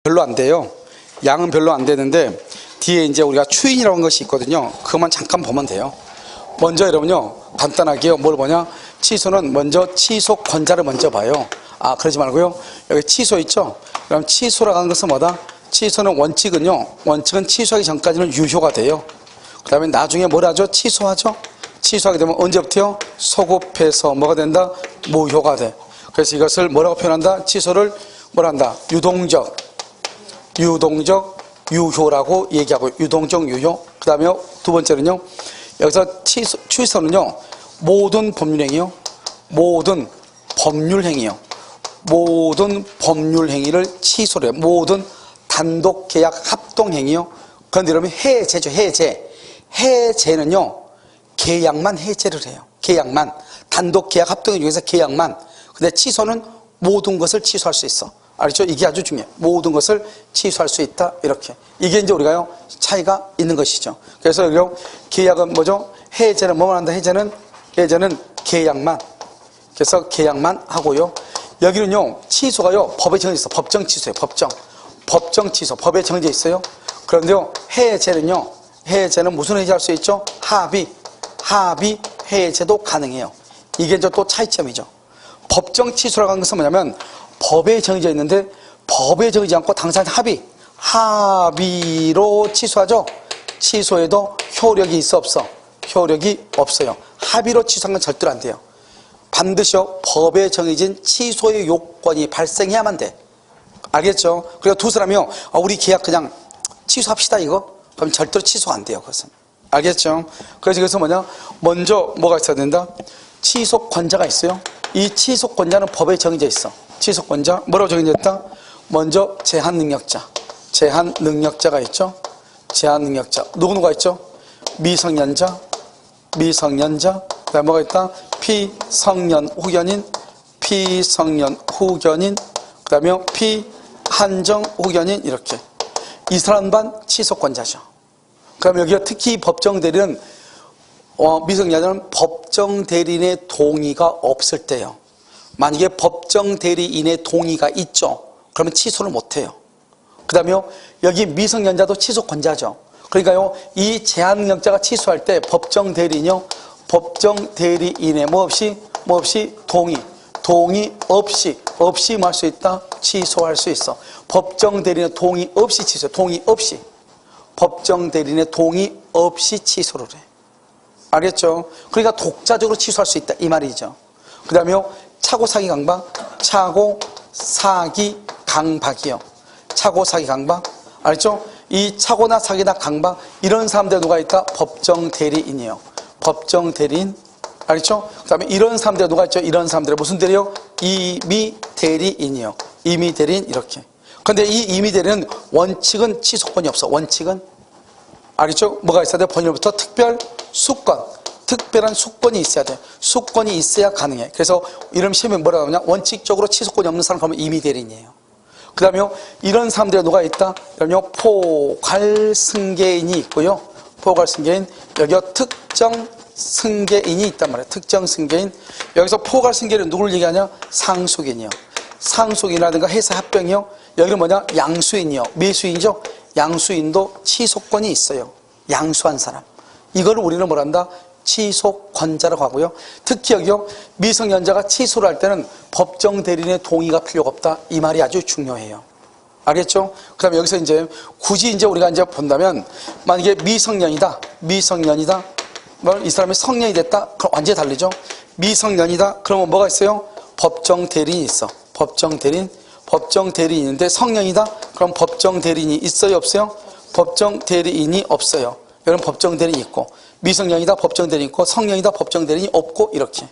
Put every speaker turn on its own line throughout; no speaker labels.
별로 안 돼요. 양은 별로 안 되는데 뒤에 이제 우리가 추인이라는 것이 있거든요. 그것만 잠깐 보면 돼요. 먼저 여러분요, 간단하게요. 뭘 보냐? 취소는 먼저 취소 권자를 먼저 봐요. 그러지 말고요. 여기 취소 있죠? 그럼 취소라고 하는 것은 뭐다? 취소는 원칙은 취소하기 전까지는 유효가 돼요. 그 다음에 나중에 뭘 하죠? 취소하죠? 취소하게 되면 언제부터요? 소급해서 뭐가 된다? 무효가 돼. 그래서 이것을 뭐라고 표현한다? 취소를 뭘 한다? 유동적 유효라고 얘기하고, 유동적 유효. 그 다음에 두 번째는요, 여기서 취소는요, 모든 법률행위요, 모든 법률행위를 취소를 해요. 모든 단독계약 합동행위요. 그런데 여러분, 해제죠. 해제는요, 계약만 해제를 해요. 계약만. 단독계약 합동행위 중에서 계약만. 근데 취소는 모든 것을 취소할 수 있어. 알죠? 이게 아주 중요해요. 모든 것을 취소할 수 있다. 이렇게. 이게 이제 우리가요, 차이가 있는 것이죠. 그래서 여기 계약은 뭐죠? 해제는 뭐만 한다? 해제는 계약만. 그래서 계약만 하고요. 여기는요, 취소가요, 법에 정해져 있어. 법정 취소예요. 법정 취소. 법에 정해져 있어요. 그런데요, 해제는 무슨 해제할 수 있죠? 합의 해제도 가능해요. 이게 이제 또 차이점이죠. 법정 취소라고 하는 것은 뭐냐면, 법에 정해져 있는데 법에 정해지지 않고 당사자 합의로 취소하죠. 취소에도 효력이 있어 없어? 효력이 없어요. 합의로 취소한 건 절대로 안 돼요. 반드시요, 법에 정해진 취소의 요건이 발생해야만 돼. 알겠죠? 그리고 두 사람이요, 우리 계약 그냥 취소합시다 이거? 그럼 절대로 취소 안 돼요. 그것은. 알겠죠? 그래서 이것은 뭐냐? 먼저 뭐가 있어야 된다? 취소권자가 있어요. 이 취소권자는 법에 정해져 있어. 취소권자 뭐라고 정해졌다? 먼저 제한능력자가 있죠. 제한능력자 누구가 있죠? 미성년자, 그다음에 뭐가 있다? 피성년 후견인, 그다음에 피한정 후견인. 이렇게 이 사람만 취소권자죠. 그럼 여기가 특히 법정 대리는 미성년자는 법정 대리인의 동의가 없을 때요. 만약에 법정 대리인의 동의가 있죠. 그러면 취소를 못해요. 그 다음에요, 여기 미성년자도 취소권자죠. 그러니까요, 이 제한능력자가 취소할 때 법정 대리인의 뭐 없이 동의 없이 뭐 할 수 있다? 취소할 수 있어. 법정 대리인의 동의 없이 취소해. 법정 대리인의 동의 없이 취소를 해. 알겠죠? 그러니까 독자적으로 취소할 수 있다 이 말이죠. 그 다음에요, 차고 사기 강박이요. 차고 사기 강박. 알죠? 이 차고나 사기나 강박, 이런 사람들 누가 있다? 법정 대리인이에요. 법정 대리인. 알죠? 그 다음에 이런 사람들 누가 있죠? 이런 사람들 무슨 대리요? 임의 대리인이요. 임의 대리인. 이렇게. 근데 이 임의 대리는 원칙은 취소권이 없어. 원칙은. 알겠죠? 뭐가 있어야 돼? 법률부터 특별한 수권이 있어야 돼. 수권이 있어야 가능해. 그래서 이런 시험에 뭐라고 하냐? 원칙적으로 취소권이 없는 사람 그러면 임의 대리인이에요. 그 다음에 이런 사람들이 누가 있다? 그러면 포괄승계인이 있고요. 포괄승계인. 여기 특정 승계인이 있단 말이에요. 특정 승계인. 여기서 포괄승계인은 누구를 얘기하냐? 상속인이요. 상속인이라든가 회사 합병이요. 여기는 뭐냐? 양수인이요. 미수인이죠? 양수인도 취소권이 있어요. 양수한 사람. 이거를 우리는 뭐란다? 취소권자라고 하고요. 특히 여기요, 미성년자가 취소를 할 때는 법정 대리인의 동의가 필요가 없다. 이 말이 아주 중요해요. 알겠죠? 그 다음에 여기서 이제 굳이 우리가 본다면, 만약에 미성년이다. 이 사람이 성년이 됐다. 그럼 완전히 다르죠? 미성년이다. 그러면 뭐가 있어요? 법정 대리인이 있어. 법정 대리인인데 성년이다. 그럼 법정 대리인이 있어요? 없어요? 법정 대리인이 없어요. 여러분 법정 대리인이 있고, 미성년이다 법정 대리인이 있고, 성년이다 법정 대리인이 없고, 이렇게.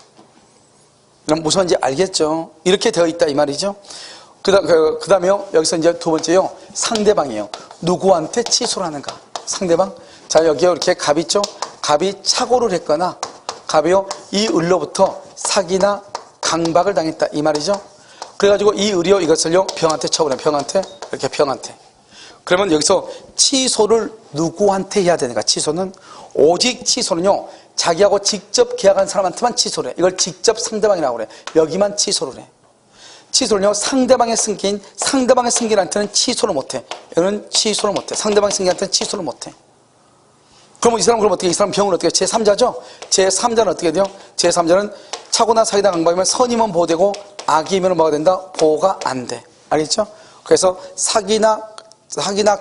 그럼 무슨 말인지 알겠죠? 이렇게 되어 있다 이 말이죠. 그 다음에요, 여기서 이제 두 번째요, 상대방이에요. 누구한테 취소를 하는가? 상대방. 자, 여기에 이렇게 갑이 있죠? 갑이 착오를 했거나, 갑이요, 이 을로부터 사기나 강박을 당했다 이 말이죠. 그래가지고 이 을이요, 이것을요, 병한테 처분해. 병한테. 그러면 여기서 취소를 누구한테 해야 되는가? 오직 취소는요, 자기하고 직접 계약한 사람한테만 취소를 해. 이걸 직접 상대방이라고 그래. 여기만 취소를 해. 취소를요, 상대방의 승계인한테는 취소를 못해. 이거는 취소를 못해. 상대방의 승계한테는 취소를 못해. 그러면 이 사람, 그럼 어떻게, 이 사람 병은 어떻게, 제3자죠? 제3자는 어떻게 돼요? 제3자는 차고나 사기나 강박이면 선이면 보호되고, 악이면 뭐가 된다? 보호가 안 돼. 알겠죠? 그래서 사기나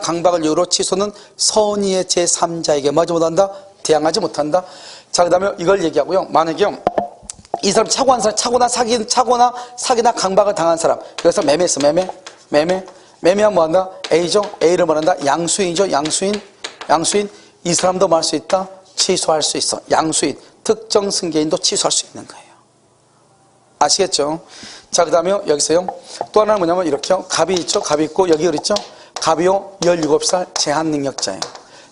강박을 이유로 취소는 선의의 제3자에게 뭐하지 못한다? 대항하지 못한다. 자, 그 다음에 이걸 얘기하고요. 만약에요, 이 사람 차고나 사기나 강박을 당한 사람. 그래서 매매했어, 매매하면 뭐 한다? A죠? A를 뭐 한다? 양수인이죠? 양수인. 이 사람도 뭐 할 수 있다? 취소할 수 있어. 양수인. 특정 승계인도 취소할 수 있는 거예요. 아시겠죠? 자, 그 다음에 여기서요. 또 하나는 뭐냐면 이렇게요. 갑이 있죠? 갑이 있고, 여기 그랬죠? 갑이요. 17살 제한능력자예요.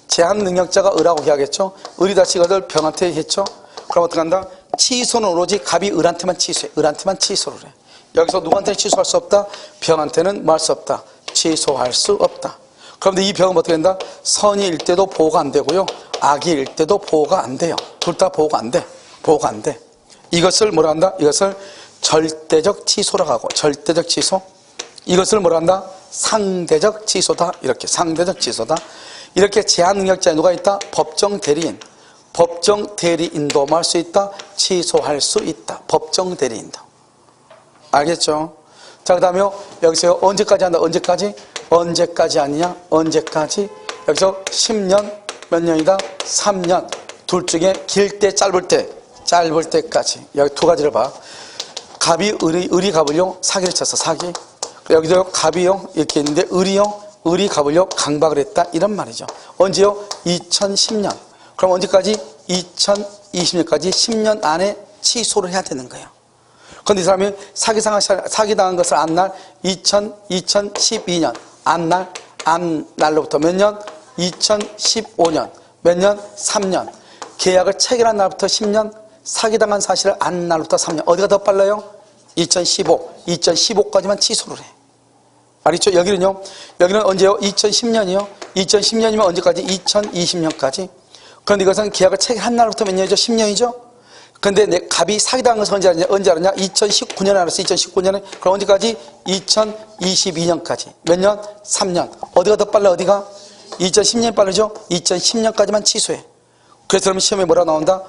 제한능력자가 을하고 계약했죠? 을이 다시 이것을 병한테 했죠? 그럼 어떻게 한다? 취소는 오로지 갑이 을한테만 취소해. 을한테만 취소를 해. 여기서 누구한테는 취소할 수 없다? 병한테는 뭐 할 수 없다? 취소할 수 없다. 그런데 이 병은 어떻게 된다? 선의일 때도 보호가 안 되고요. 악의일 때도 보호가 안 돼요. 둘 다 보호가 안 돼. 보호가 안 돼. 이것을 뭐라 한다? 이것을 절대적 취소라고 하고, 절대적 취소. 이것을 뭐라 한다? 상대적 취소다. 이렇게 상대적 취소다. 이렇게 제한능력자에 누가 있다? 법정 대리인. 법정 대리인도 뭐 할 수 있다? 취소할 수 있다. 법정 대리인도. 알겠죠? 자, 그 다음에 여기서 언제까지 한다? 언제까지 아니냐? 언제까지? 여기서 10년, 몇 년이다? 3년. 둘 중에 길 때, 짧을 때까지. 여기 두 가지를 봐. 갑이 을이 갑을요, 사기를 쳤어, 사기. 여기도 갑이요, 이렇게 있는데, 을이 갑을요, 강박을 했다. 이런 말이죠. 언제요? 2010년. 그럼 언제까지? 2020년까지 10년 안에 취소를 해야 되는 거예요. 그런데 이 사람이 사기당한 것을 안 날 2012년 안 날로부터 몇 년? 2015년 몇 년? 3년. 계약을 체결한 날부터 10년, 사기당한 사실을 안 날로부터 3년. 어디가 더 빨라요? 2015까지만 취소를 해. 알겠죠? 여기는 언제요? 2010년이요. 2010년이면 언제까지? 2020년까지. 그런데 이것은 계약을 체결한 날부터 몇 년이죠? 10년이죠? 근데 갑이 사기당한 것은 언제 알았냐? 2019년에 알았어. 2019년에. 그럼 언제까지? 2022년까지. 몇 년? 3년. 어디가 더 빨라? 어디가? 2010년이 빠르죠? 2010년까지만 취소해. 그래서 그러면 시험에 뭐라 나온다?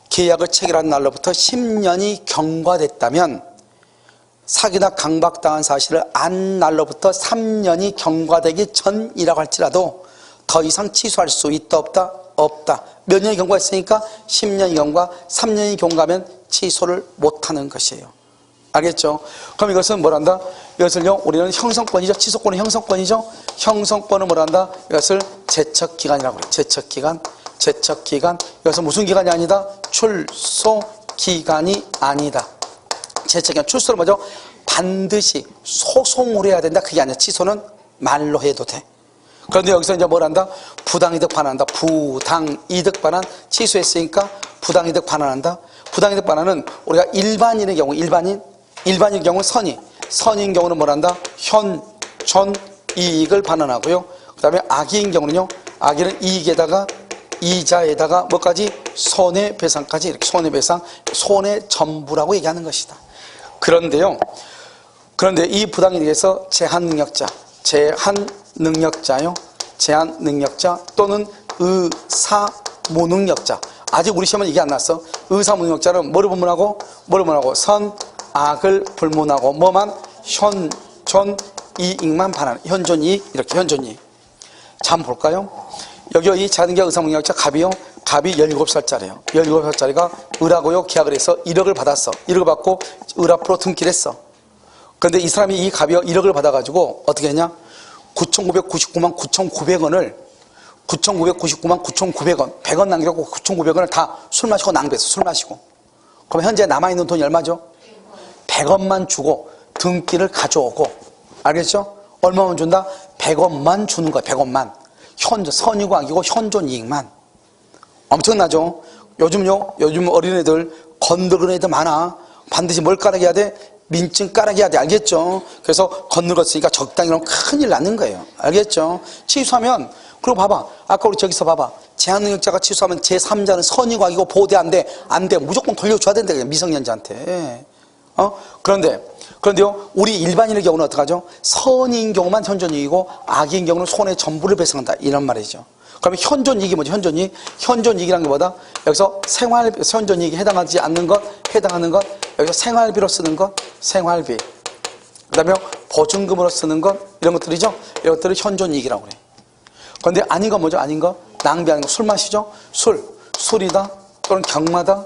계약을 체결한 날로부터 10년이 경과됐다면 사기나 강박당한 사실을 안 날로부터 3년이 경과되기 전이라고 할지라도 더 이상 취소할 수 있다 없다? 없다. 몇 년이 경과했으니까 10년이 경과, 3년이 경과하면 취소를 못하는 것이에요. 알겠죠? 그럼 이것은 뭐란다? 이것을요, 우리는 형성권이죠. 취소권은 형성권이죠. 형성권은 뭐란다? 이것을 제척기간이라고 그래요. 제척기간. 이것은 무슨 기간이 아니다? 출소기간이 아니다. 제척기간. 출소는 뭐죠? 반드시 소송을 해야 된다. 그게 아니라 취소는 말로 해도 돼. 그런데 여기서 이제 뭘 한다? 부당이득 반환한다. 부당이득 반환. 취소했으니까 부당이득 반환한다. 부당이득 반환은 우리가 일반인의 경우, 일반인 경우 선인 경우는 뭘 한다? 전 이익을 반환하고요. 그 다음에 악의인 경우는요, 악의는 이익에다가 이자에다가 뭐까지? 손해배상까지. 이렇게 손해배상, 손해전부라고 얘기하는 것이다. 그런데 이 부당이득에서 제한능력자 또는 의사무능력자. 아직 우리 시험은 이게 안 났어. 의사무능력자는 뭐를 불문하고? 선, 악을 불문하고 뭐만? 현존 이익만 반환. 현존이익. 이렇게 현존이익. 자, 한번 볼까요? 여기 이 제한능력자 의사무능력자 갑이 17살짜리예요. 17살짜리가 을하고요 계약을 해서 1억을 받았어. 1억을 받고 을 앞으로 등기를 했어. 그런데 이 사람이 이 갑이요 1억을 받아가지고 어떻게 했냐? 9,999만 9,900원을 9,999만 9,900원 100원 남기고 9,900원을 다 술 마시고 낭비했어. 술 마시고. 그럼 현재 남아있는 돈이 얼마죠? 100원만 주고 등기를 가져오고. 알겠죠? 얼마만 준다? 100원만 주는 거야. 100원만. 선이고 악이고 현존이익만. 엄청나죠? 요즘 어린애들 건드는 애들 많아. 반드시 뭘 깔아야 돼? 민증 깔아야 돼. 알겠죠? 그래서 건드렸으니까 적당히 하면 큰일 나는 거예요. 알겠죠? 취소하면, 그리고 봐봐. 아까 우리 저기서 봐봐. 제한능력자가 취소하면 제3자는 선이고 악이고 보호돼 안 돼? 안 돼. 무조건 돌려줘야 된다. 그냥 미성년자한테. 그런데 그런데요, 우리 일반인의 경우는 어떡하죠? 선인 경우만 현존이익이고 악인 경우는 손해 전부를 배상한다. 이런 말이죠. 그러면 현존이익이 뭐죠? 현존이익. 현존이익이라는 게 뭐다? 여기서 현존이익에 해당하지 않는 것, 해당하는 것, 여기서 생활비로 쓰는 것, 생활비. 그 다음에 보증금으로 쓰는 것, 이런 것들이죠? 이런 것들을 현존이익이라고 그래. 그런데 아닌 건 뭐죠? 아닌 거? 낭비하는 거. 술 마시죠? 술이다. 또는 경마다.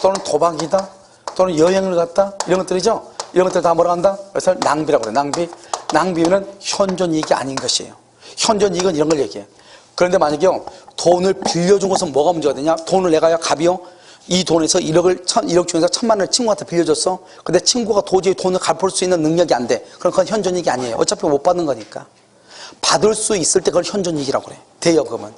또는 도박이다. 또는 여행을 갔다. 이런 것들이죠? 이런 것들 다 뭐라고 한다? 그래서 낭비라고 그래. 낭비는 현존이익이 아닌 것이에요. 현존이익은 이런 걸 얘기해. 그런데 만약에요, 돈을 빌려준 것은 뭐가 문제가 되냐? 돈을 내가요, 갑이요, 이 돈에서 1억 중에서 1,000만 원을 친구한테 빌려줬어. 근데 친구가 도저히 돈을 갚을 수 있는 능력이 안 돼. 그럼 그건 현존이익이 아니에요. 어차피 못 받는 거니까. 받을 수 있을 때 그걸 현존이익이라고 그래. 대여금은.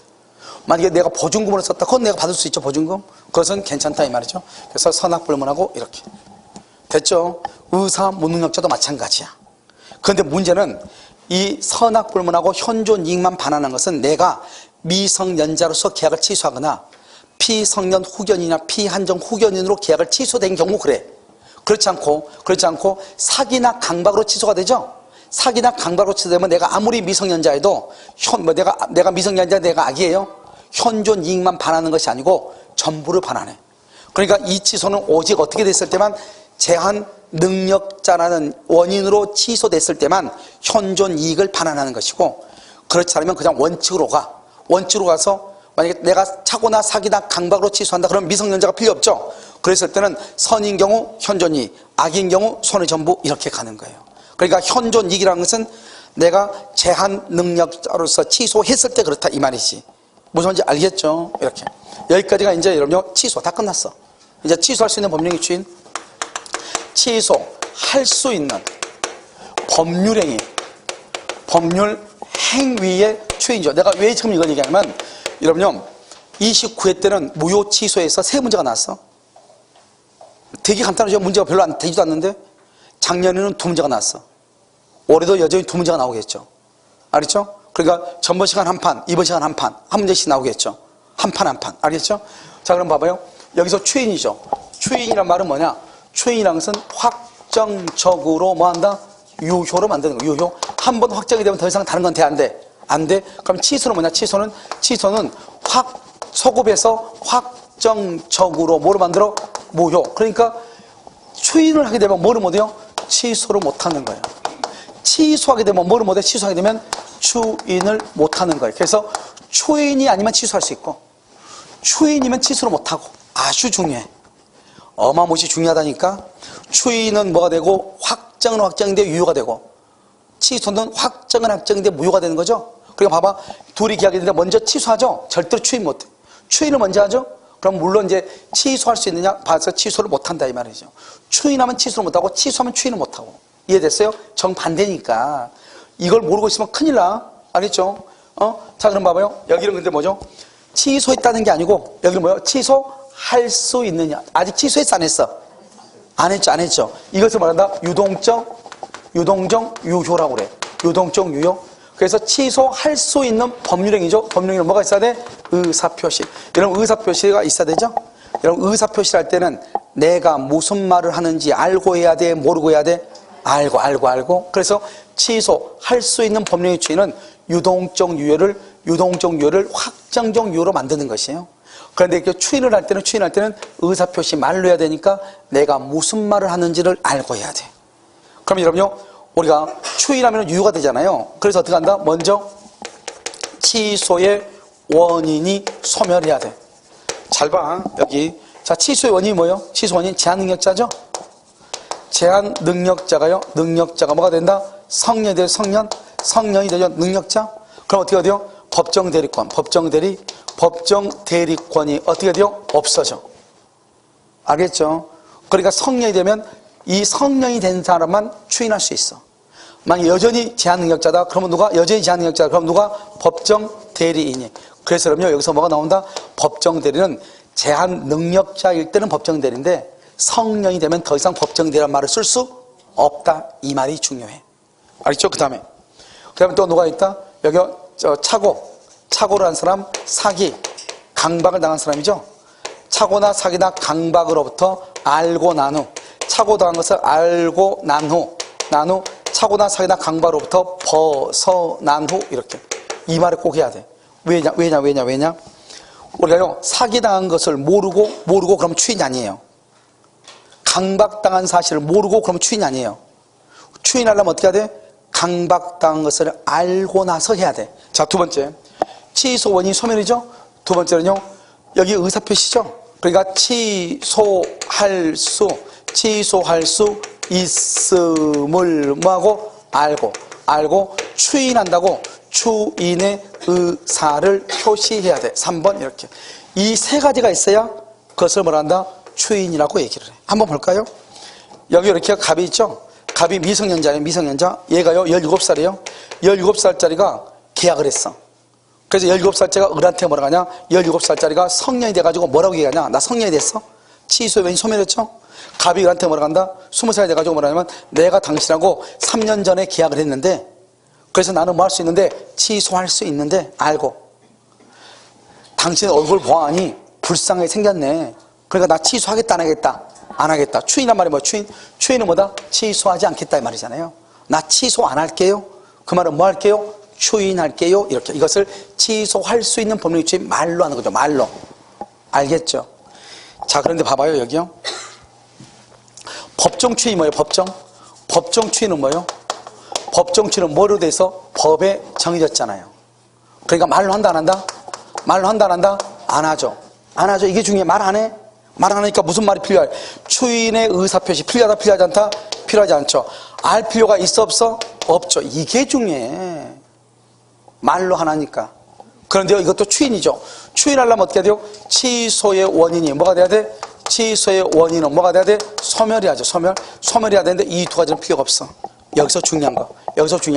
만약에 내가 보증금으로 썼다. 그건 내가 받을 수 있죠, 보증금. 그것은 괜찮다, 이 말이죠. 그래서 선악불문하고 이렇게. 됐죠? 의사 무능력자도 마찬가지야. 그런데 문제는 이 선악불문하고 현존이익만 반환한 것은 내가 미성년자로서 계약을 취소하거나 피성년 후견이나 피한정 후견인으로 계약을 취소된 경우 그래. 그렇지 않고 사기나 강박으로 취소가 되죠? 사기나 강박으로 취소되면 내가 아무리 미성년자여도 내가 미성년자, 내가 악이에요. 현존 이익만 반하는 것이 아니고 전부를 반하네. 그러니까 이 취소는 오직 어떻게 됐을 때만 제한 능력자라는 원인으로 취소됐을 때만 현존 이익을 반환하는 것이고, 그렇지 않으면 그냥 원칙으로 가서 만약에 내가 차고나 사기나 강박으로 취소한다 그러면 미성년자가 필요 없죠. 그랬을 때는 선인 경우 현존 이익, 악인 경우 손해 전부 이렇게 가는 거예요. 그러니까 현존 이익이라는 것은 내가 제한 능력자로서 취소했을 때 그렇다 이 말이지. 무슨 말인지 알겠죠? 이렇게. 여기까지가 이제 여러분요, 취소 다 끝났어. 이제 취소할 수 있는 법령의 주인, 취소할 수 있는 법률 행위의 추인이죠. 내가 왜 지금 이걸 얘기하냐면, 여러분요, 29회 때는 무효 취소에서 세 문제가 나왔어. 되게 간단하죠. 문제가 별로 되지도 않는데 작년에는 두 문제가 나왔어. 올해도 여전히 두 문제가 나오겠죠. 알겠죠? 그러니까 전번 시간 한 판, 이번 시간 한 판, 한 문제씩 나오겠죠. 한 판. 알겠죠? 자, 그럼 봐봐요. 여기서 추인이죠. 추인이란 말은 뭐냐? 추인이란 것은 확정적으로 뭐한다? 유효로 만드는 거. 유효. 한 번 확정이 되면 더 이상 다른 건 돼, 안 돼? 안 돼? 그럼 취소는 뭐냐? 취소는 소급해서 확정적으로 뭐로 만들어? 무효. 그러니까 추인을 하게 되면 뭐를 못해요? 취소를 못하는 거예요. 취소하게 되면 뭐를 못해? 취소하게 되면 추인을 못하는 거예요. 그래서 추인이 아니면 취소할 수 있고, 추인이면 취소를 못하고. 아주 중요해. 어마무시 중요하다니까. 추인은 뭐가 되고, 확정은 확정인데 유효가 되고, 취소는 확정은 확정인데 무효가 되는 거죠. 그러니까 봐봐, 둘이 계약했는데 먼저 취소하죠. 절대로 추인 못해. 추인을 먼저 하죠. 그럼 물론 이제 취소할 수 있느냐 봐서 취소를 못한다 이 말이죠. 추인하면 취소를 못하고, 취소하면 추인을 못하고. 이해됐어요? 정반대니까. 이걸 모르고 있으면 큰일 나. 알겠죠? 자, 그럼 봐봐요. 여기는 근데 뭐죠? 취소했다는 게 아니고, 여기는 뭐예요? 취소할 수 있느냐. 아직 취소했어, 안 했어? 안 했죠. 이것을 말한다? 유동적 유효라고 그래. 유동적 유효. 그래서 취소할 수 있는 법률행위죠. 법률행위는 뭐가 있어야 돼? 의사표시. 여러분, 의사표시가 있어야 되죠? 여러분, 의사표시를 할 때는 내가 무슨 말을 하는지 알고 해야 돼? 모르고 해야 돼? 알고. 그래서 취소할 수 있는 법령의 추인은 유동적 유효를 확정적 유효로 만드는 것이에요. 그런데 이렇게 추인을 할 때는 의사표시 말로 해야 되니까 내가 무슨 말을 하는지를 알고 해야 돼. 그럼 여러분요, 우리가 추인하면 유효가 되잖아요. 그래서 어떻게 한다? 먼저 취소의 원인이 소멸해야 돼. 잘 봐, 여기. 자, 취소의 원인이 뭐예요? 취소 원인 제한능력자죠? 제한능력자가 뭐가 된다? 성년이 되죠. 능력자? 그럼 어떻게 돼요? 법정대리권이 어떻게 돼요? 없어져. 알겠죠? 그러니까 성년이 되면 이 성년이 된 사람만 추인할 수 있어. 만약 여전히 제한능력자다. 그러면 누가? 법정대리인이. 그래서 그럼요, 여기서 뭐가 나온다? 법정대리는 제한능력자일 때는 법정대리인데 성년이 되면 더 이상 법정대리란 말을 쓸 수 없다. 이 말이 중요해. 알겠죠? 그 다음에 또 누가 있다? 여기 착오를 한 사람, 사기, 강박을 당한 사람이죠. 착오나 사기나 강박으로부터 알고 난 후 차고 당한 것을 알고 난 후 차고 난 사기나 강바로부터 벗어난 후 이렇게 이 말을 꼭 해야 돼. 왜냐? 우리가요 사기당한 것을 모르고 그러면 추인이 아니에요. 강박당한 사실을 모르고 그러면 추인이 아니에요. 추인하려면 어떻게 해야 돼? 강박당한 것을 알고 나서 해야 돼. 자, 두 번째 취소 원인이 소멸이죠. 두 번째는요 여기 의사표시죠. 그러니까 취소할 수 있음을 뭐하고 알고 추인한다고 추인의 의사를 표시해야 돼. 3번 이렇게 이 세 가지가 있어야 그것을 뭐라 한다? 추인이라고 얘기를 해. 한번 볼까요? 여기 이렇게 갑이 있죠. 갑이 미성년자예요. 미성년자. 얘가요 17살이에요 17살짜리가 계약을 했어. 그래서 17살짜리가 을한테 뭐라고 하냐? 17살짜리가 성년이 돼가지고 뭐라고 얘기하냐? 나 성년이 됐어. 취소의 원인이 소멸했죠. 갑이 을한테 뭐라고 한다? 20살이 돼가지고 뭐라 하냐면 내가 당신하고 3년 전에 계약을 했는데 그래서 나는 뭐 할 수 있는데 취소할 수 있는데 알고 당신의 얼굴 보아하니 불쌍하게 생겼네. 그러니까 나 취소하겠다 안 하겠다. 추인란 말이 뭐야? 추인은 뭐다? 취소하지 않겠다 이 말이잖아요. 나 취소 안 할게요. 그 말은 뭐 할게요? 추인할게요. 이렇게 이것을 취소할 수 있는 법률 추인 말로 하는 거죠. 말로. 알겠죠? 자, 그런데 봐봐요 여기요. 법정 추인이 뭐예요? 법정 추인은 뭐예요? 법정 추인은 뭐로 돼서 법에 정해졌잖아요. 그러니까 말로 한다 안 한다? 말로 한다 안 한다? 안 하죠. 이게 중요해. 말 안 해? 말 안 하니까 무슨 말이 필요해? 추인의 의사표시 필요하다 필요하지 않다? 필요하지 않죠. 알 필요가 있어 없어? 없죠. 이게 중요해. 말로 하나니까. 그런데요 이것도 추인이죠. 추인하려면 어떻게 해야 돼요? 취소의 원인이 뭐가 돼야 돼? 취소의 원인은 뭐가 돼야 돼? 소멸해야죠. 소멸해야 되는데 이 두 가지는 필요가 없어. 여기서 중요한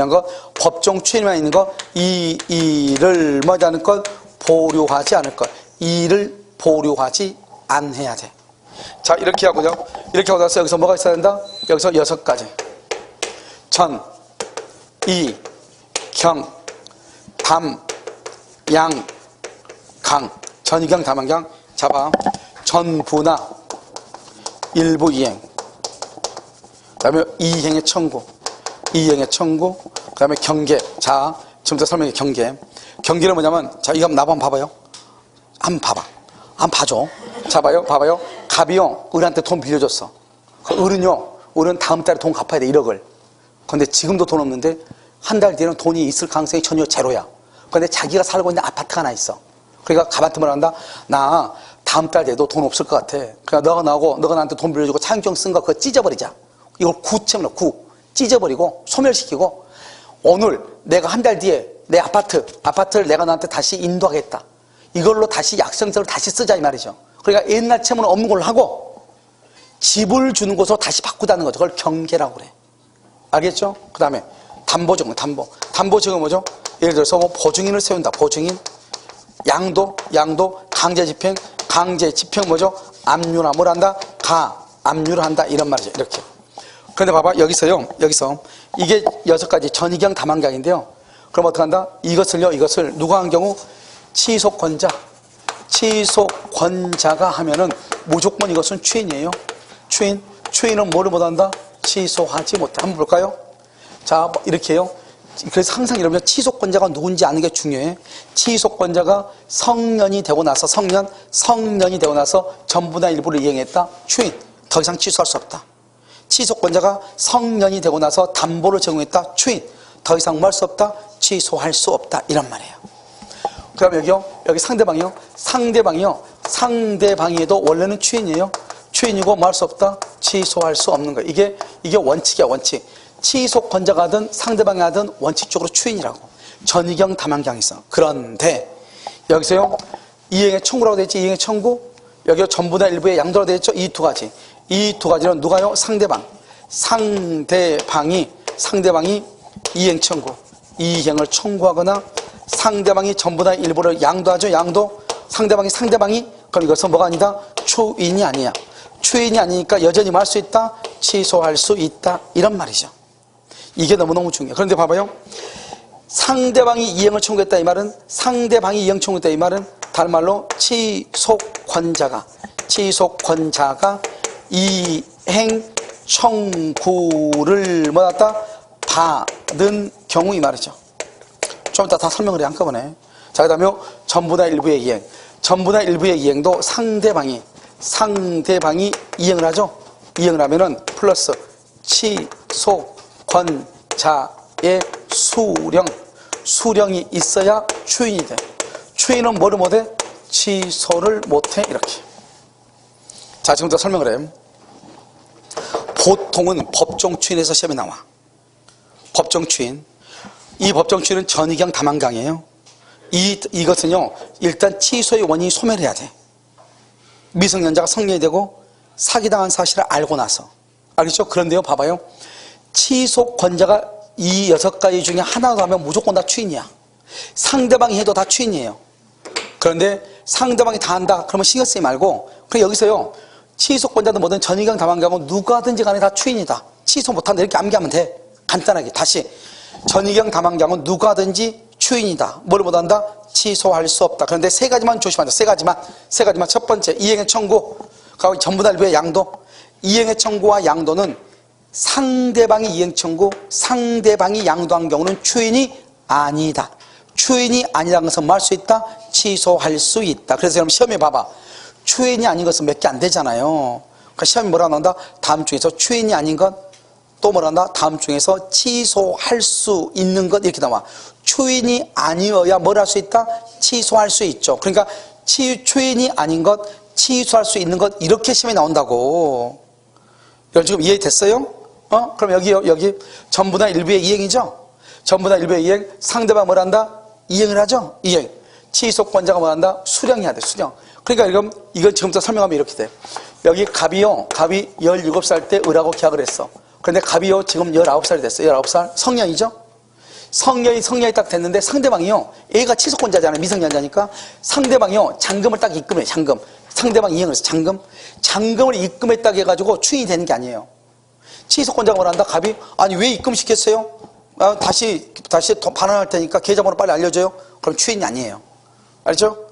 거 법정 추인만 있는 거 이를 뭐지 않을 것 보류하지 않을 것 이를 보류하지 않아야 돼. 자, 이렇게 하고요. 이렇게 하고 나서 여기서 뭐가 있어야 된다? 여기서 6가지. 전, 이, 경, 담, 양, 강. 전이경, 담양강. 잡아. 전부나 일부 이행. 그 다음에 이행의 청구. 그 다음에 경계. 자, 지금부터 설명해. 경계는 뭐냐면, 자, 이거 한번 나만 봐봐요. 한번 봐줘. 자, 봐봐요. 갑이요, 을한테 돈 빌려줬어. 그 을은 다음 달에 돈 갚아야 돼, 1억을. 근데 지금도 돈 없는데, 한 달 뒤에는 돈이 있을 가능성이 전혀 제로야. 근데 자기가 살고 있는 아파트가 하나 있어. 그러니까 갑한테 뭐라 한다? 나 다음 달 돼도 돈 없을 것 같아. 그러니까 너가 나한테 돈 빌려주고 차용증 쓴 거 그거 찢어버리자. 이걸 찢어버리고 소멸시키고 오늘 내가 한 달 뒤에 내 아파트를 내가 너한테 다시 인도하겠다. 이걸로 다시 약정서를 다시 쓰자 이 말이죠. 그러니까 옛날 채무는 없는 걸로 하고 집을 주는 곳으로 다시 바꾸자는 거죠. 그걸 경계라고 그래. 알겠죠? 그 다음에 담보증은 뭐죠? 예를 들어서 뭐 보증인을 세운다. 보증인, 양도, 강제집행 뭐죠? 압류나 뭘 한다? 압류를 한다 이런 말이죠. 이렇게. 그런데 봐봐 여기서 이게 6가지 전이경 담양경인데요. 그럼 어떻게 한다? 이것을 누가 한 경우 취소권자가 하면은 무조건 이것은 추인이에요. 추인은 뭐를 못한다? 취소하지 못해. 한번 볼까요? 자, 이렇게 해요. 그래서 항상 여러분 취소권자가 누군지 아는 게 중요해. 취소권자가 성년이 되고 나서 성년이 되고 나서 전부나 일부를 이행했다. 추인. 더 이상 취소할 수 없다. 취소권자가 성년이 되고 나서 담보를 제공했다. 추인. 더 이상 뭐 할 수 없다. 취소할 수 없다. 이런 말이에요. 그 다음에 여기 상대방이도 원래는 추인이에요. 추인이고 뭐 할 수 없다. 취소할 수 없는 거예요. 이게 원칙이야. 원칙. 취소권자가 하든 상대방이 하든 원칙적으로 추인이라고. 전이경 담양경이 있어. 그런데 여기서요 이행의 청구라고 되어 있지. 이행의 청구. 여기 전부나 일부의 양도라고 되어 있죠. 이 두 가지는 누가요? 상대방이 이행 청구. 이행을 청구하거나 상대방이 전부나 일부를 양도하죠. 상대방이 그럼 이것은 뭐가 아니다? 추인이 아니야. 추인이 아니니까 여전히 뭐 할 수 있다? 취소할 수 있다. 이런 말이죠. 이게 너무너무 중요해요. 그런데 봐봐요. 상대방이 이행을 청구했다 이 말은 다른 말로 취소권자가 이행 청구를 뭐다 받은 경우 이 말이죠. 좀 이따 다 설명을 해 한꺼번에. 자, 그 다음에 전부나 일부의 이행. 전부나 일부의 이행도 상대방이 이행을 하죠. 이행을 하면은 플러스 취소 권자의 수령이 있어야 추인이 돼. 추인은 뭐를 못해? 취소를 못해. 이렇게. 자, 지금부터 설명을 해. 보통은 법정 추인에서 시험이 나와. 법정 추인. 이 법정 추인은 전이경 다만강이에요. 이것은요, 일단 취소의 원인이 소멸해야 돼. 미성년자가 성년이 되고 사기당한 사실을 알고 나서. 알겠죠? 그런데요, 봐봐요. 취소 권자가 이 6가지 중에 하나도 하면 무조건 다 추인이야. 상대방이 해도 다 추인이에요. 그런데 상대방이 다 한다 그러면 신경 쓰지 말고, 그럼 여기서요, 취소권자든 뭐든 전이경 다만강은 누가 하든지 간에 다 추인이다. 취소 못한다 이렇게 암기하면 돼. 간단하게. 다시 전이경 다만강은 누가 하든지 추인이다. 뭘 못한다? 취소할 수 없다. 그런데 세 가지만 조심하자. 세 가지만. 첫 번째, 이행의 청구. 전부 다 일부의 양도. 이행의 청구와 양도는 상대방이 이행 청구, 상대방이 양도한 경우는 추인이 아니다. 추인이 아니라는 것은 뭐 할 수 있다? 취소할 수 있다. 그래서 여러분 시험에 봐봐. 추인이 아닌 것은 몇 개 안 되잖아요. 그러니까 시험이 뭐라 나온다? 다음 중에서 추인이 아닌 것, 또 뭐라 한다? 다음 중에서 취소할 수 있는 것 이렇게 나와. 추인이 아니어야 뭘 할 수 있다? 취소할 수 있죠. 그러니까 추인이 아닌 것, 취소할 수 있는 것 이렇게 시험이 나온다고. 여러분 지금 이해됐어요? 그럼 여기 전부 다 일부의 이행이죠? 전부 다 일부의 이행. 상대방 뭘 한다? 이행을 하죠? 이행. 취소권자가 뭘 한다? 수령해야 돼, 수령. 그러니까 이건 지금부터 설명하면 이렇게 돼. 여기 갑이 17살 때 을하고 계약을 했어. 그런데 갑이요, 지금 19살이 됐어요. 19살. 성년이죠? 성년이 딱 됐는데 상대방이요, 얘가 취소권자잖아요. 미성년자니까. 상대방이요, 잔금을 딱 입금해, 잔금. 상대방 이행을 해서 잔금을 입금했다고 해가지고 추인이 되는 게 아니에요. 취소권자가 뭘 한다? 갑이, 아니, 왜 입금시켰어요? 다시 돈 반환할 테니까 계좌번호 빨리 알려줘요. 그럼 추인이 아니에요. 알죠?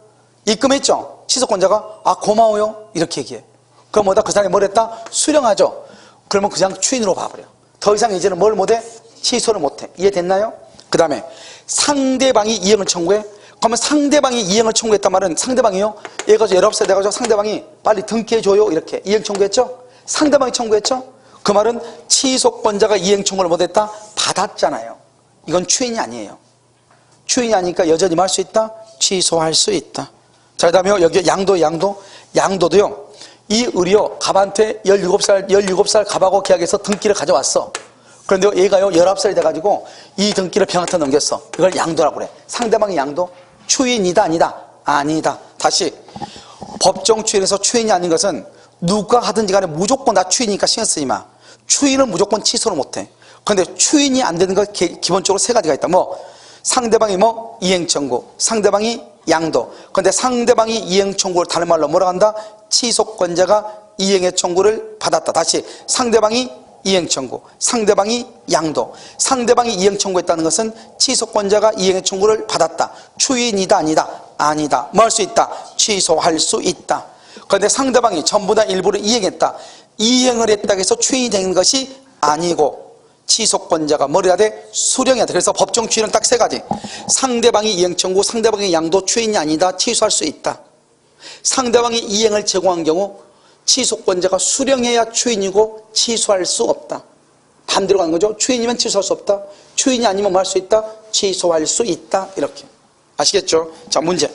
입금했죠? 취소권자가, 고마워요. 이렇게 얘기해. 그럼 뭐다? 그 사람이 뭘 했다? 수령하죠? 그러면 그냥 추인으로 봐버려. 더 이상 이제는 뭘 못해? 취소를 못해. 이해됐나요? 그 다음에 상대방이 이행을 청구해. 그러면 상대방이 이행을 청구했단 말은 상대방이요, 얘가 19살 돼가지고 상대방이 빨리 등기해줘요. 이렇게 이행 청구했죠? 상대방이 청구했죠? 그 말은 취소권자가 이행 청구를 못했다? 받았잖아요. 이건 추인이 아니에요. 추인이 아니니까 여전히 뭐 할 수 있다? 취소할 수 있다. 자, 그 다음에 여기 양도도요, 이 을이요, 갑한테 17살 갑하고 계약해서 등기를 가져왔어. 그런데 얘가요, 19살이 돼가지고 이 등기를 병한테 넘겼어. 이걸 양도라고 그래. 상대방의 양도. 추인이다, 아니다? 아니다. 다시. 법정 추인에서 추인이 아닌 것은 누가 하든지 간에 무조건 다 추인이니까 신경 쓰지 마. 추인은 무조건 취소를 못해. 그런데 추인이 안 되는 것 기본적으로 세 가지가 있다. 상대방이 이행 청구, 상대방이 양도. 그런데 상대방이 이행 청구를 다른 말로 뭐라 한다? 취소권자가 이행의 청구를 받았다. 다시. 상대방이 이행 청구, 상대방이 양도. 상대방이 이행 청구했다는 것은 취소권자가 이행의 청구를 받았다. 추인이다, 아니다? 아니다. 뭐 할 수 있다? 취소할 수 있다. 그런데 상대방이 전부 다 일부를 이행했다. 이행을 했다고 해서 추인이 된 것이 아니고 취소권자가 뭘 해야 돼? 수령해야 돼. 그래서 법정 추인은 딱 세 가지. 상대방이 이행 청구, 상대방의 양도, 추인이 아니다. 취소할 수 있다. 상대방이 이행을 제공한 경우 취소권자가 수령해야 추인이고 취소할 수 없다. 반대로 가는 거죠. 추인이면 취소할 수 없다. 추인이 아니면 뭐 할 수 있다? 취소할 수 있다. 이렇게. 아시겠죠? 자, 문제.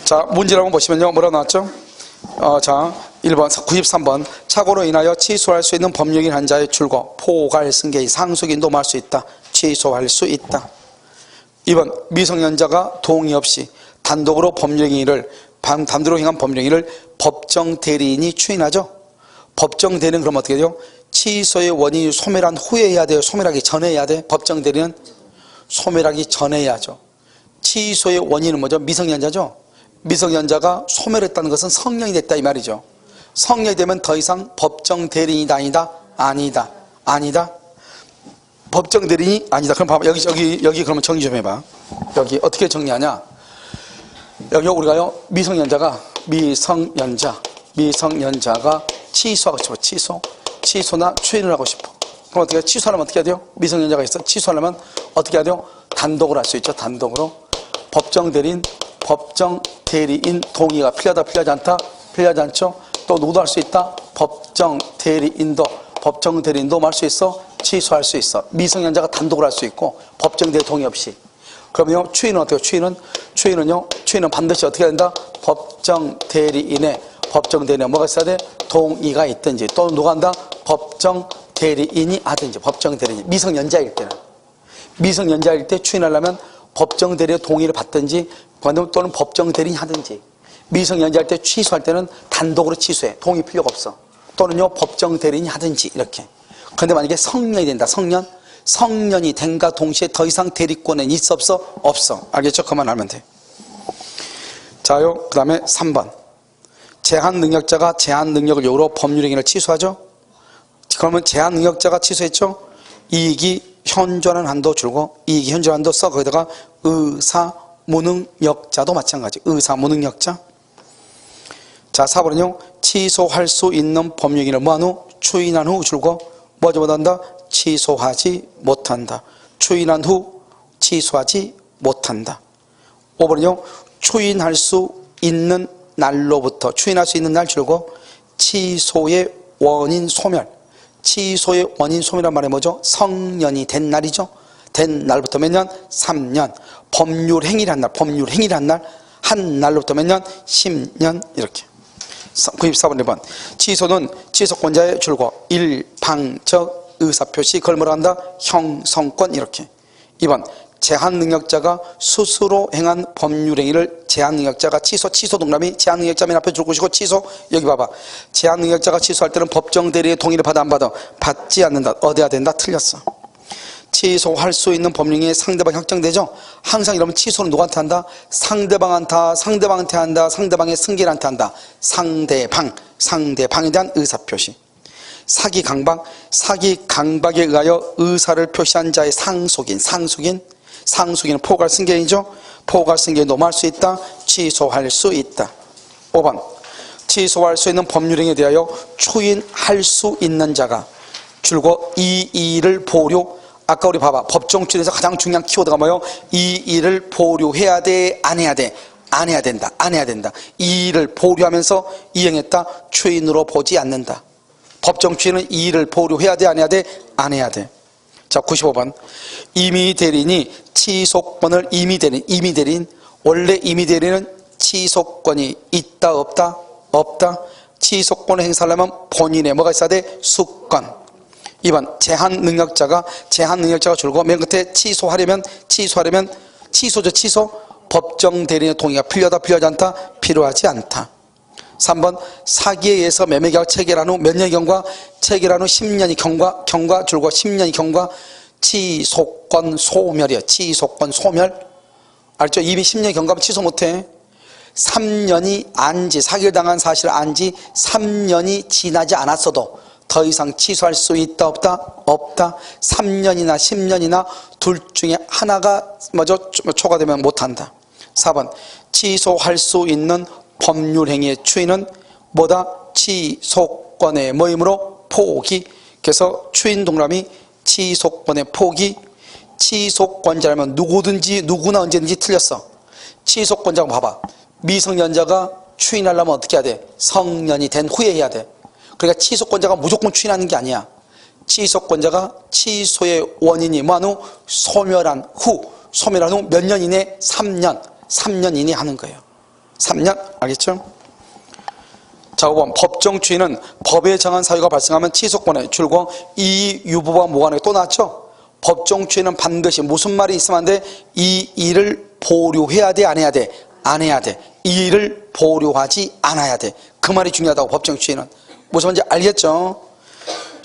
자, 문제를 한번 보시면요. 뭐라고 나왔죠? 자, 1번, 93번. 착오로 인하여 취소할 수 있는 법령인 한 자의 출고, 포괄, 승계, 상속인도 할 수 있다. 취소할 수 있다. 2번, 미성년자가 동의 없이 단독으로 단독으로 행한 법령인을 법정 대리인이 추인하죠. 법정 대리는 그럼 어떻게 돼요? 취소의 원인이 소멸한 후에 해야 돼요? 소멸하기 전에 해야 돼? 법정 대리는 소멸하기 전에 해야죠. 취소의 원인은 뭐죠? 미성년자죠. 미성년자가 소멸했다는 것은 성년이 됐다 이 말이죠. 성년이 되면 더 이상 법정 대리인이다, 아니다? 아니다. 아니다. 법정 대리인이 아니다. 그럼 봐봐. 여기 그러면 정리 좀 해봐. 여기 어떻게 정리하냐? 여기 우리가요, 미성년자 미성년자가 취소하고 싶어. 취소나 추인을 하고 싶어. 그럼 어떻게 해요? 취소하려면 어떻게 해야 돼요? 미성년자가 있어. 취소하려면 어떻게 해야 돼요? 단독으로 할 수 있죠. 단독으로. 법정 대리인 동의가 필요하다, 필요하지 않다? 필요하지 않죠? 또 누구도 할 수 있다? 법정 대리인도 할 수 있어? 취소할 수 있어. 미성년자가 단독으로 할 수 있고 법정 대리 동의 없이. 그러면요, 추인은 어떻게 해요? 추인은 반드시 어떻게 해야 된다? 법정 대리인에 뭐가 있어야 돼? 동의가 있든지, 또 누가 한다? 법정 대리인이 하든지. 법정 대리인. 미성년자일 때 추인하려면 법정 대리의 동의를 받든지 또는 법정 대리인이 하든지. 미성년자일 때 취소할 때는 단독으로 취소해. 동의 필요가 없어. 또는요, 법정 대리인이 하든지 이렇게. 그런데 만약에 성년이 된다. 성년이 된가 동시에 더 이상 대리권은 있어 없어? 없어. 알겠죠? 그만 알면 돼. 자요, 그 다음에 3번. 제한 능력자가 제한 능력을 요구로 법률행위를 취소하죠? 그러면 제한 능력자가 취소했죠? 이익이 현존하는 한도 줄고, 이익이 현존하는 한도 써. 거기다가 의사 무능력자도 마찬가지. 의사 무능력자. 자, 4번은요, 취소할 수 있는 법률행위를 뭐한 후? 추인한 후 줄고, 뭐하지 못한다? 취소하지 못한다. 추인한 후 취소하지 못한다. 5번은요, 추인할 수 있는 날로부터, 추인할 수 있는 날 줄고, 취소의 원인 소멸. 취소의 원인 소멸이란 말이 뭐죠? 성년이 된 날이죠. 된 날부터 몇 년? 3년. 법률 행위를 한 날, 한 날로부터 몇 년? 10년. 이렇게. 94번 1번. 취소는 취소권자의 줄고 일방적 의사표시, 그걸 뭐라 한다? 형성권. 이렇게. 2번. 제한능력자가 스스로 행한 법률행위를 제한능력자가 취소 동그라미, 제한능력자 맨 앞에 줄 것이고, 취소. 여기 봐봐. 제한능력자가 취소할 때는 법정 대리의 동의를 받아 안 받아? 받지 않는다. 얻어야 된다. 틀렸어. 취소할 수 있는 법률행위에 상대방이 확정되죠? 항상 이러면 취소는 누구한테 한다? 상대방한테 한다. 상대방의 승계한테 한다. 상대방에 대한 의사표시. 사기 강박에 의하여 의사를 표시한 자의 상속인은 포괄 승계인이죠? 포괄 승계에 노무할 수 있다. 취소할 수 있다. 5번. 취소할 수 있는 법률행위에 대하여 추인할 수 있는 자가 줄고 이 일을 보류. 아까 우리 봐봐. 법정 추인에서 가장 중요한 키워드가 뭐예요? 이 일을 보류해야 돼? 안 해야 돼? 안 해야 된다. 이 일을 보류하면서 이행했다. 추인으로 보지 않는다. 법정 추인은 이 일을 보류해야 돼? 안 해야 돼? 안 해야 돼. 자, 95번. 임의대리인이 취소권을 원래 임의대리인은 취소권이 있다 없다? 없다. 취소권을 행사하려면 본인의 뭐가 있어야 돼? 수권. 2번. 제한능력자가 줄고 맨 끝에 취소하려면 취소죠. 취소. 법정 대리인의 동의가 필요하다, 필요하지 않다? 필요하지 않다. 3번. 사기에 의해서 매매계약 체결한 후 몇 년이 경과? 체결한 후 10년이 경과 줄고 10년이 경과. 취소권 소멸이야. 취소권 소멸. 알죠? 이미 10년이 경과하면 취소 못해. 3년이 안지, 사기를 당한 사실을 안지 3년이 지나지 않았어도 더 이상 취소할 수 있다 없다? 없다. 3년이나 10년이나 둘 중에 하나가 초과되면 못한다. 4번. 취소할 수 있는 법률행위의 추인은 뭐다? 취소권의 뭐이므로? 포기. 그래서 추인 동그라미 취소권의 포기. 취소권자라면 누구나 언제든지 틀렸어. 취소권자가 봐봐. 미성년자가 추인하려면 어떻게 해야 돼? 성년이 된 후에 해야 돼. 그러니까 취소권자가 무조건 추인하는 게 아니야. 취소권자가 취소의 원인이 뭐한 후? 소멸한 후 몇 년 이내? 3년 이내 하는 거예요. 3년. 알겠죠? 자, 5번. 법정 추인은 법에 정한 사유가 발생하면 취소권에 줄고 이 유보와 무관하게 또 나왔죠? 법정 추인은 반드시 무슨 말이 있으면 안 돼? 이 일을 보류해야 돼? 안 해야 돼? 안 해야 돼. 이 일을 보류하지 않아야 돼. 그 말이 중요하다고. 법정 추인은 무슨 말인지 알겠죠?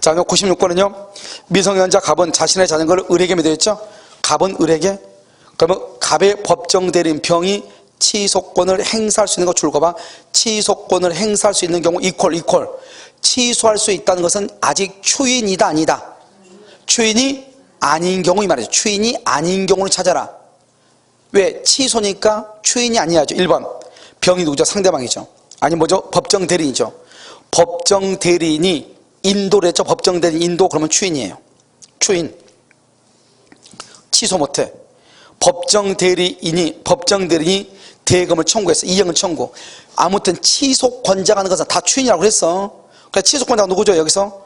자, 96번은요. 미성년자 갑은 자신의 자전거를 을에게 매도했죠? 갑은 을에게. 그러면 갑의 법정 대리인 병이 취소권을 행사할 수 있는 거 줄거봐. 취소권을 행사할 수 있는 경우 이퀄. 취소할 수 있다는 것은 아직 추인이다 아니다? 추인이 아닌 경우 이 말이죠. 추인이 아닌 경우를 찾아라. 왜? 취소니까 추인이 아니야죠. 1번. 병이 누구죠? 상대방이죠. 아니 뭐죠? 법정 대리인이죠. 법정 대리인이 인도를 했죠. 법정 대리인 인도 그러면 추인이에요. 추인. 취소 못해. 법정 대리인이 대금을 청구했어. 이행을 청구. 아무튼 취소권자가 하는 것은 다 추인이라고 그랬어. 그래서 취소권자가 누구죠? 여기서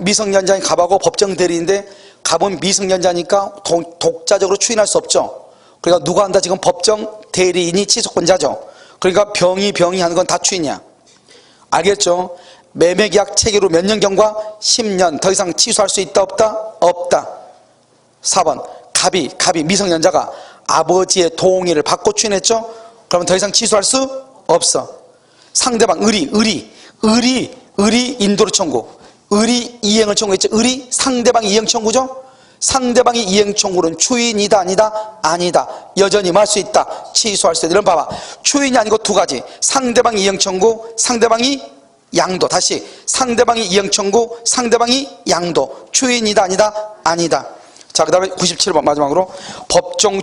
미성년자인 갑하고 법정 대리인데 갑은 미성년자니까 독자적으로 추인할 수 없죠. 그러니까 누가 한다? 지금 법정 대리인이 취소권자죠. 그러니까 병이 하는 건 다 추인이야. 알겠죠? 매매계약 체결 후 몇 년 경과? 10년. 더 이상 취소할 수 있다 없다? 없다. 4번 갑이 미성년자가 아버지의 동의를 받고 추인했죠? 그러면 더 이상 취소할 수 없어. 상대방 의리 인도로 청구. 의리 이행을 청구했죠. 의리 상대방이 이행 청구죠. 상대방이 이행 청구는 추인이다 아니다? 아니다. 여전히 뭐 할 수 있다. 취소할 수 있다. 이런 봐봐. 추인이 아니고 두 가지. 상대방이 이행 청구, 상대방이 양도. 다시 상대방이 이행 청구, 상대방이 양도. 추인이다 아니다? 아니다. 자, 그 다음에 97번 마지막으로 법정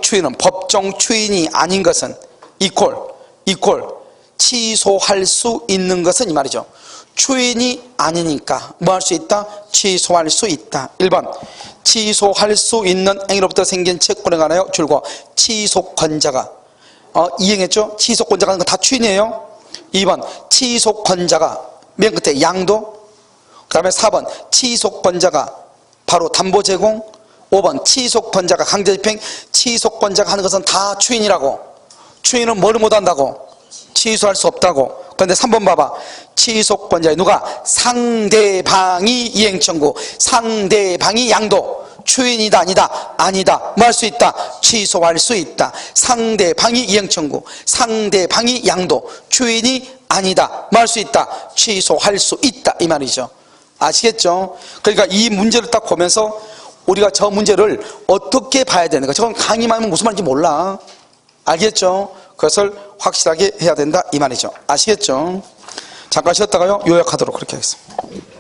추인이 아닌 것은 이퀄 취소할 수 있는 것은 이 말이죠. 추인이 아니니까 뭐 할 수 있다? 취소할 수 있다. 1번 취소할 수 있는 행위로부터 생긴 채권에 관하여 줄과 취소권자가 이행했죠? 취소권자가 하는 건 다 추인이에요. 2번 취소권자가 맨 끝에 양도. 그 다음에 4번 취소권자가 바로 담보 제공. 5번 취소권자가 강제집행. 취소권자가 하는 것은 다 추인이라고. 추인은 뭐를 못한다고? 취소할 수 없다고. 그런데 3번 봐봐. 취소권자의 누가? 상대방이 이행청구, 상대방이 양도. 추인이다 아니다? 아니다. 뭐 할 수 있다? 취소할 수 있다. 상대방이 이행청구, 상대방이 양도. 추인이 아니다. 뭐 할 수 있다? 취소할 수 있다. 이 말이죠. 아시겠죠? 그러니까 이 문제를 딱 보면서 우리가 저 문제를 어떻게 봐야 되는가. 저건 강의만 하면 무슨 말인지 몰라. 알겠죠? 그것을 확실하게 해야 된다 이 말이죠. 아시겠죠? 잠깐 쉬었다가요 요약하도록 그렇게 하겠습니다.